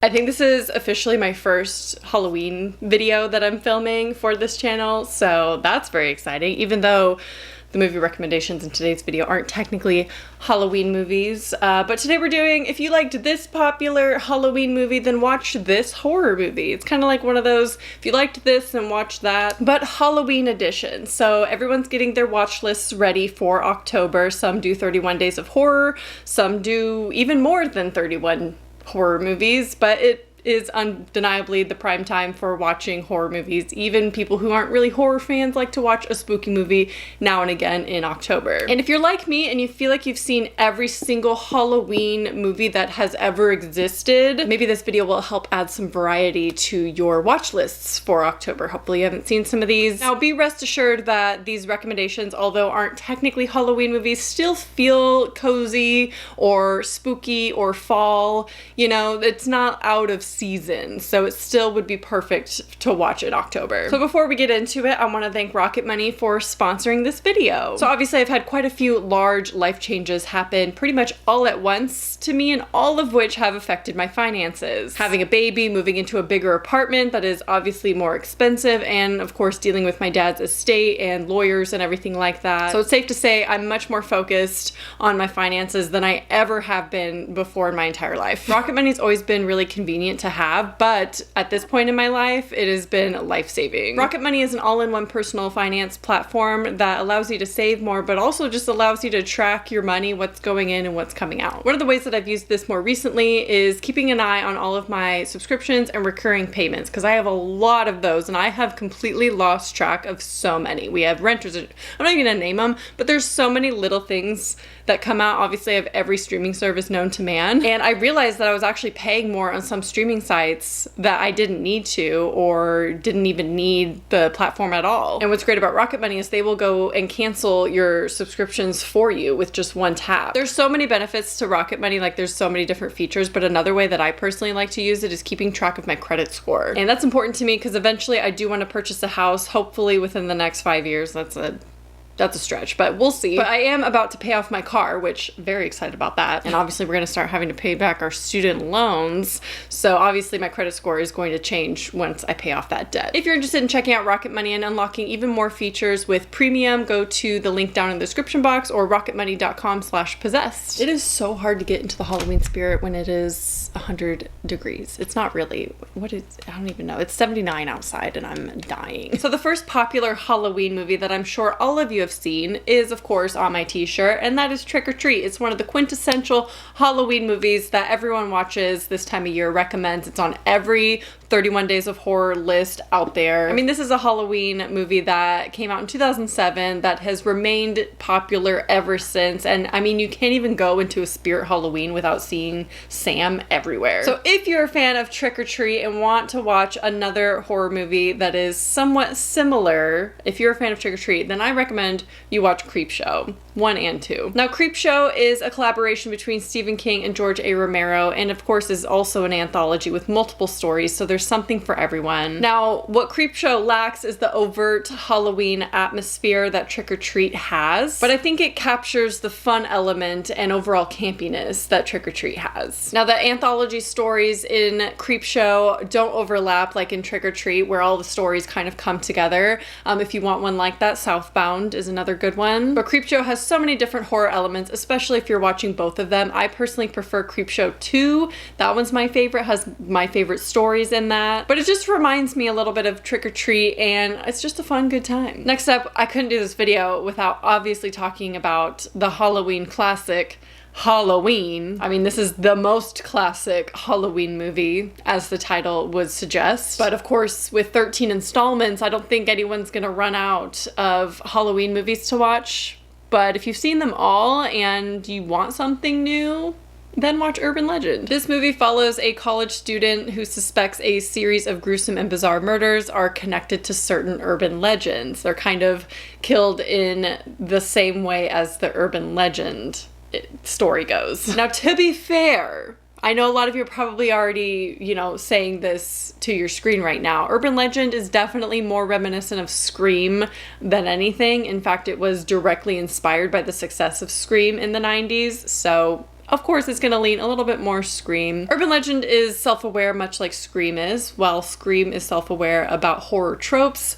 I think this is officially my first Halloween video that I'm filming for this channel, so that's very exciting, even though the movie recommendations in today's video aren't technically Halloween movies. But today we're doing, if you liked this popular Halloween movie, then watch this horror movie. It's kind of like one of those, if you liked this, then watch that, but Halloween edition. So everyone's getting their watch lists ready for October. Some do 31 days of horror, some do even more than 31 horror movies, but it is undeniably the prime time for watching horror movies. Even people who aren't really horror fans like to watch a spooky movie now and again in October. And if you're like me and you feel like you've seen every single Halloween movie that has ever existed, maybe this video will help add some variety to your watch lists for October. Hopefully you haven't seen some of these. Now be rest assured that these recommendations, although aren't technically Halloween movies, still feel cozy or spooky or fall. You know, it's not out of season, so it still would be perfect to watch in October. So before we get into it, I want to thank Rocket Money for sponsoring this video. So obviously I've had quite a few large life changes happen pretty much all at once to me, and all of which have affected my finances. Having a baby, moving into a bigger apartment that is obviously more expensive, and of course dealing with my dad's estate and lawyers and everything like that. So it's safe to say I'm much more focused on my finances than I ever have been before in my entire life. Rocket Money's always been really convenient to have, but at this point in my life, it has been life-saving. Rocket Money is an all-in-one personal finance platform that allows you to save more, but also just allows you to track your money, what's going in and what's coming out. One of the ways that I've used this more recently is keeping an eye on all of my subscriptions and recurring payments, because I have a lot of those and I have completely lost track of so many. We have renters, I'm not even gonna name them, but there's so many little things that come out. Obviously I have every streaming service known to man, and I realized that I was actually paying more on some streaming sites that I didn't need to, or didn't even need the platform at all. And what's great about Rocket Money is they will go and cancel your subscriptions for you with just one tap. There's so many benefits to Rocket Money, like there's so many different features, but another way that I personally like to use it is keeping track of my credit score. And that's important to me because eventually I do want to purchase a house, hopefully within the next 5 years. That's a stretch, but we'll see. But I am about to pay off my car, which very excited about that. And obviously we're gonna start having to pay back our student loans. So obviously my credit score is going to change once I pay off that debt. If you're interested in checking out Rocket Money and unlocking even more features with premium, go to the link down in the description box or rocketmoney.com/possessed. It is so hard to get into the Halloween spirit when it is 100 degrees. It's not really, I don't even know. It's 79 outside and I'm dying. So the first popular Halloween movie that I'm sure all of you have seen is of course on my t-shirt, and that is Trick or Treat. It's one of the quintessential Halloween movies that everyone watches this time of year, recommends. It's on every 31 Days of Horror list out there. I mean, this is a Halloween movie that came out in 2007 that has remained popular ever since. And I mean, you can't even go into a spirit Halloween without seeing Sam everywhere. So if you're a fan of Trick or Treat and want to watch another horror movie that is somewhat similar, if you're a fan of Trick or Treat, then I recommend you watch Creepshow 1 and 2. Now, Creepshow is a collaboration between Stephen King and George A. Romero, and of course is also an anthology with multiple stories, so there's something for everyone. Now, what Creepshow lacks is the overt Halloween atmosphere that Trick or Treat has, but I think it captures the fun element and overall campiness that Trick or Treat has. Now, the anthology stories in Creepshow don't overlap like in Trick or Treat, where all the stories kind of come together. If you want one like that, Southbound is another good one. But Creepshow has so many different horror elements, especially if you're watching both of them. I personally prefer Creepshow 2. That one's my favorite, has my favorite stories in that. But it just reminds me a little bit of Trick or Treat, and it's just a fun, good time. Next up, I couldn't do this video without obviously talking about the Halloween classic, Halloween. I mean, this is the most classic Halloween movie, as the title would suggest. But of course, with 13 installments, I don't think anyone's gonna run out of Halloween movies to watch. But if you've seen them all and you want something new, then watch Urban Legend. This movie follows a college student who suspects a series of gruesome and bizarre murders are connected to certain urban legends. They're kind of killed in the same way as the urban legend story goes. Now, to be fair, I know a lot of you are probably already, you know, saying this to your screen right now. Urban Legend is definitely more reminiscent of Scream than anything. In fact, it was directly inspired by the success of Scream in the 90s. So of course, it's going to lean a little bit more Scream. Urban Legend is self-aware, much like Scream is. While Scream is self-aware about horror tropes,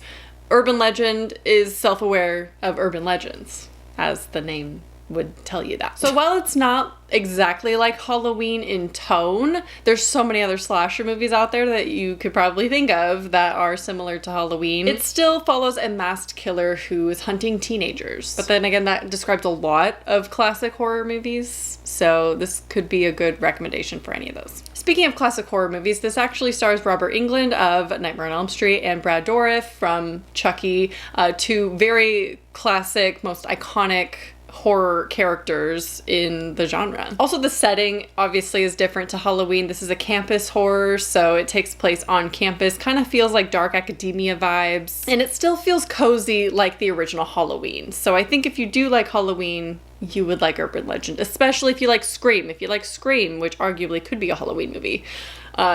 Urban Legend is self-aware of urban legends, as the name would tell you that. So while it's not exactly like Halloween in tone, there's so many other slasher movies out there that you could probably think of that are similar to Halloween. It still follows a masked killer who is hunting teenagers. But then again, that describes a lot of classic horror movies, so this could be a good recommendation for any of those. Speaking of classic horror movies, this actually stars Robert Englund of Nightmare on Elm Street and Brad Dourif from Chucky, two very classic, most iconic horror characters in the genre. Also, the setting obviously is different to Halloween. This is a campus horror, so it takes place on campus. Kind of feels like dark academia vibes, and it still feels cozy like the original Halloween. So I think if you do like Halloween, you would like Urban Legend, especially if you like Scream. If you like Scream, which arguably could be a Halloween movie,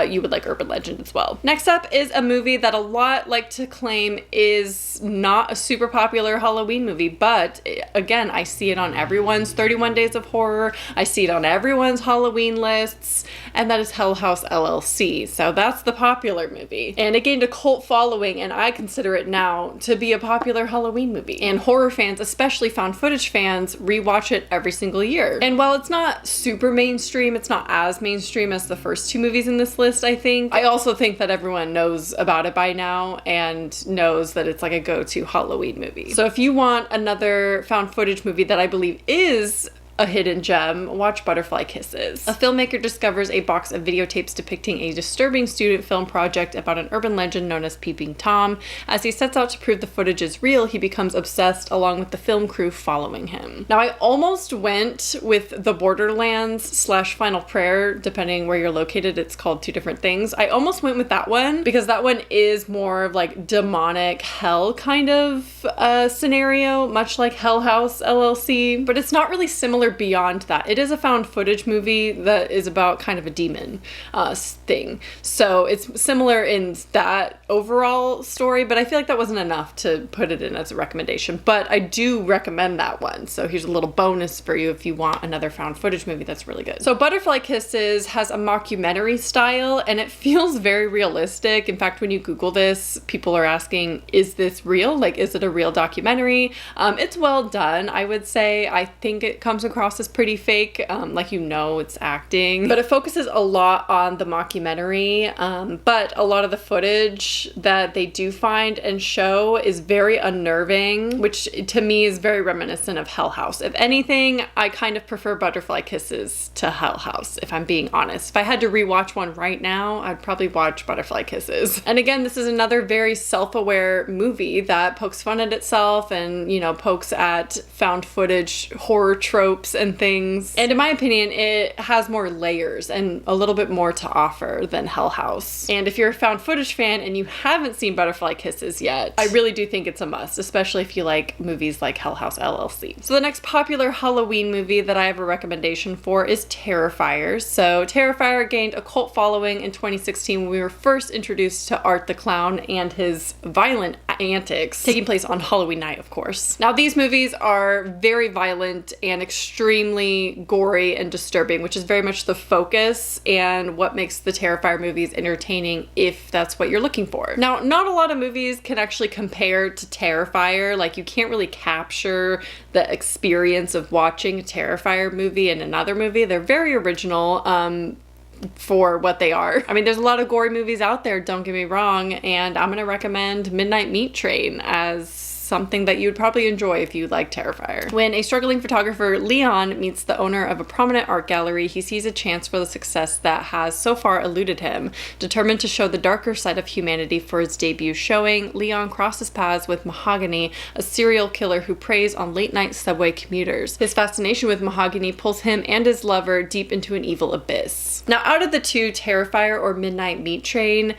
you would like Urban Legend as well. Next up is a movie that a lot like to claim is not a super popular Halloween movie, but again, I see it on everyone's 31 Days of Horror. I see it on everyone's Halloween lists, and that is Hell House LLC. So that's the popular movie. And it gained a cult following, and I consider it now to be a popular Halloween movie. And horror fans, especially found footage fans, rewatch it every single year. And while it's not super mainstream, it's not as mainstream as the first two movies in this list, I think. I also think that everyone knows about it by now and knows that it's like a go-to Halloween movie. So if you want another found footage movie that I believe is a hidden gem, watch Butterfly Kisses. A filmmaker discovers a box of videotapes depicting a disturbing student film project about an urban legend known as Peeping Tom. As he sets out to prove the footage is real, he becomes obsessed along with the film crew following him. Now, I almost went with the Borderlands / Final Prayer, depending where you're located, it's called two different things. I almost went with that one because that one is more of like demonic hell kind of scenario, much like Hell House LLC, but it's not really similar beyond that. It is a found footage movie that is about kind of a demon thing. So it's similar in that overall story, but I feel like that wasn't enough to put it in as a recommendation. But I do recommend that one. So here's a little bonus for you if you want another found footage movie that's really good. So Butterfly Kisses has a mockumentary style, and it feels very realistic. In fact, when you Google this, people are asking, is this real? Like, is it a real documentary? It's well done, I would say. I think it comes across as pretty fake, like, you know, it's acting, but it focuses a lot on the mockumentary, but a lot of the footage that they do find and show is very unnerving, which to me is very reminiscent of Hell House. If anything, I kind of prefer Butterfly Kisses to Hell House, if I'm being honest. If I had to rewatch one right now, I'd probably watch Butterfly Kisses. And again, this is another very self-aware movie that pokes fun at itself and, you know, pokes at found footage horror tropes and things. And in my opinion, it has more layers and a little bit more to offer than Hell House. And if you're a found footage fan and you haven't seen Butterfly Kisses yet, I really do think it's a must, especially if you like movies like Hell House LLC. So the next popular Halloween movie that I have a recommendation for is Terrifier. So Terrifier gained a cult following in 2016 when we were first introduced to Art the Clown and his violent antics, taking place on Halloween night, of course. Now, these movies are very violent and extremely gory and disturbing, which is very much the focus and what makes the Terrifier movies entertaining if that's what you're looking for. Now, not a lot of movies can actually compare to Terrifier. Like, you can't really capture the experience of watching a Terrifier movie in another movie. They're very original. For what they are. I mean, there's a lot of gory movies out there, don't get me wrong, and I'm gonna recommend Midnight Meat Train as something that you'd probably enjoy if you like Terrifier. When a struggling photographer, Leon, meets the owner of a prominent art gallery, he sees a chance for the success that has so far eluded him. Determined to show the darker side of humanity for his debut showing, Leon crosses paths with Mahogany, a serial killer who preys on late-night subway commuters. His fascination with Mahogany pulls him and his lover deep into an evil abyss. Now, out of the two, Terrifier or Midnight Meat Train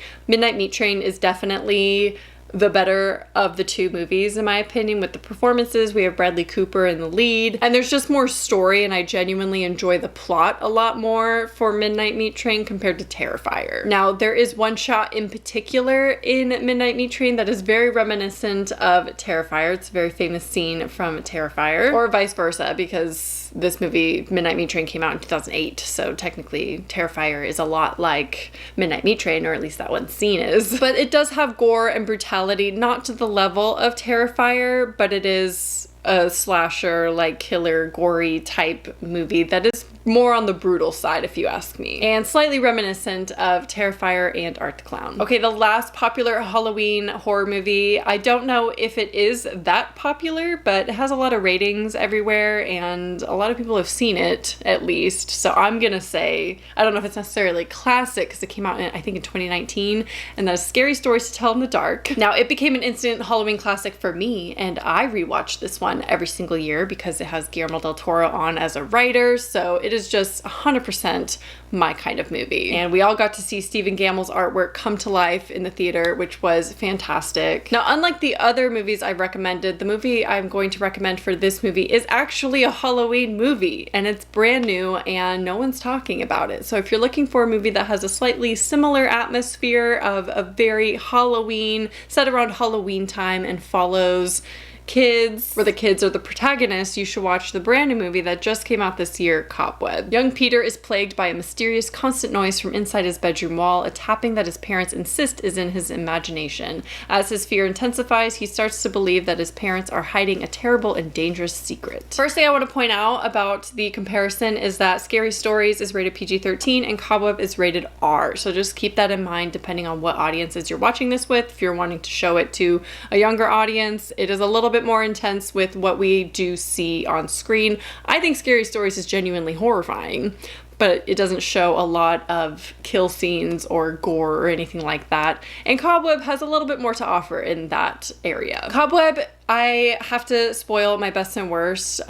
is definitely the better of the two movies, in my opinion. With the performances, we have Bradley Cooper in the lead, and there's just more story, and I genuinely enjoy the plot a lot more for Midnight Meat Train compared to Terrifier. Now, there is one shot in particular in Midnight Meat Train that is very reminiscent of Terrifier. It's a very famous scene from Terrifier, or vice versa, because because this movie, Midnight Meat Train, came out in 2008, so technically Terrifier is a lot like Midnight Meat Train, or at least that one scene is. But it does have gore and brutality, not to the level of Terrifier, but it is a slasher, like killer, gory type movie that is more on the brutal side, if you ask me, and slightly reminiscent of Terrifier and Art the Clown. Okay, the last popular Halloween horror movie, I don't know if it is that popular, but it has a lot of ratings everywhere and a lot of people have seen it, at least. So I'm gonna say, I don't know if it's necessarily classic because it came out I think in 2019, and that is Scary Stories to Tell in the Dark. Now, it became an instant Halloween classic for me, and I rewatched this one every single year because it has Guillermo del Toro on as a writer, so it is just 100% my kind of movie. And we all got to see Stephen Gammell's artwork come to life in the theater, which was fantastic. Now, unlike the other movies I've recommended, the movie I'm going to recommend for this movie is actually a Halloween movie, and it's brand new and no one's talking about it. So if you're looking for a movie that has a slightly similar atmosphere of a very Halloween, set around Halloween time and follows kids, where the kids are the protagonists, you should watch the brand new movie that just came out this year, Cobweb. Young Peter is plagued by a mysterious constant noise from inside his bedroom wall, a tapping that his parents insist is in his imagination. As his fear intensifies, he starts to believe that his parents are hiding a terrible and dangerous secret. First thing I want to point out about the comparison is that Scary Stories is rated PG-13 and Cobweb is rated R. So just keep that in mind depending on what audiences you're watching this with. If you're wanting to show it to a younger audience, it is a little bit more intense with what we do see on screen. I think Scary Stories is genuinely horrifying, but it doesn't show a lot of kill scenes or gore or anything like that. And Cobweb has a little bit more to offer in that area. Cobweb, I have to spoil my best and worst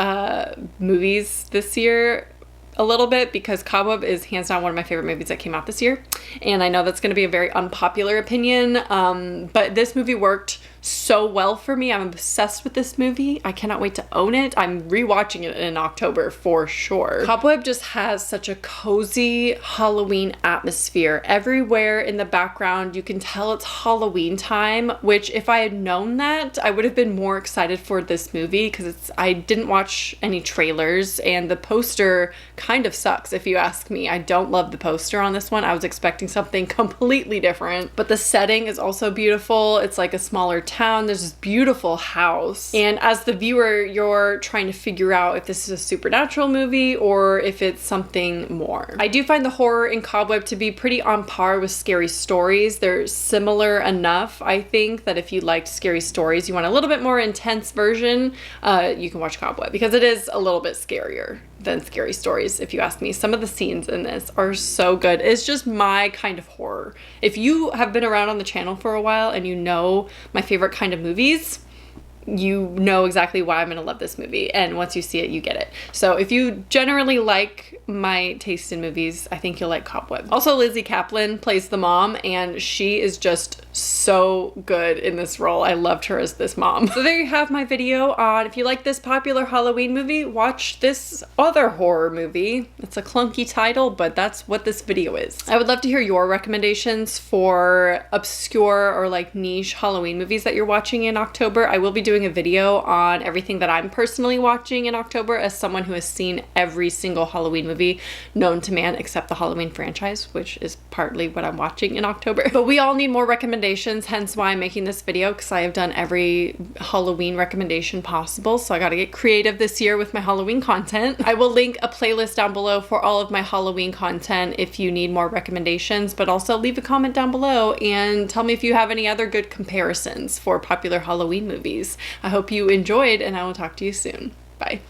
movies this year a little bit because Cobweb is hands down one of my favorite movies that came out this year. And I know that's going to be a very unpopular opinion, but this movie worked so well for me. I'm obsessed with this movie. I cannot wait to own it. I'm rewatching it in October for sure. Cobweb just has such a cozy Halloween atmosphere. Everywhere in the background, you can tell it's Halloween time, which if I had known that, I would have been more excited for this movie because I didn't watch any trailers and the poster kind of sucks if you ask me. I don't love the poster on this one. I was expecting something completely different, but the setting is also beautiful. It's like a smaller town. There's this beautiful house, and as the viewer, you're trying to figure out if this is a supernatural movie or if it's something more. I do find the horror in Cobweb to be pretty on par with Scary Stories. They're similar enough, I think, that if you liked Scary Stories, you want a little bit more intense version, you can watch Cobweb because it is a little bit scarier than Scary Stories, if you ask me. Some of the scenes in this are so good. It's just my kind of horror. If you have been around on the channel for a while and you know my favorite kind of movies, you know exactly why I'm gonna love this movie, and once you see it, you get it. So if you generally like my taste in movies, I think you'll like Cobweb. Also, Lizzie Kaplan plays the mom, and she is just so good in this role. I loved her as this mom. So there you have my video on if you like this popular Halloween movie, watch this other horror movie. It's a clunky title, but that's what this video is. I would love to hear your recommendations for obscure or like niche Halloween movies that you're watching in October. I will be doing a video on everything that I'm personally watching in October as someone who has seen every single Halloween movie known to man except the Halloween franchise, which is partly what I'm watching in October. But we all need more recommendations, hence why I'm making this video, because I have done every Halloween recommendation possible, so I gotta get creative this year with my Halloween content. I will link a playlist down below for all of my Halloween content if you need more recommendations, but also leave a comment down below and tell me if you have any other good comparisons for popular Halloween movies. I hope you enjoyed, and I will talk to you soon.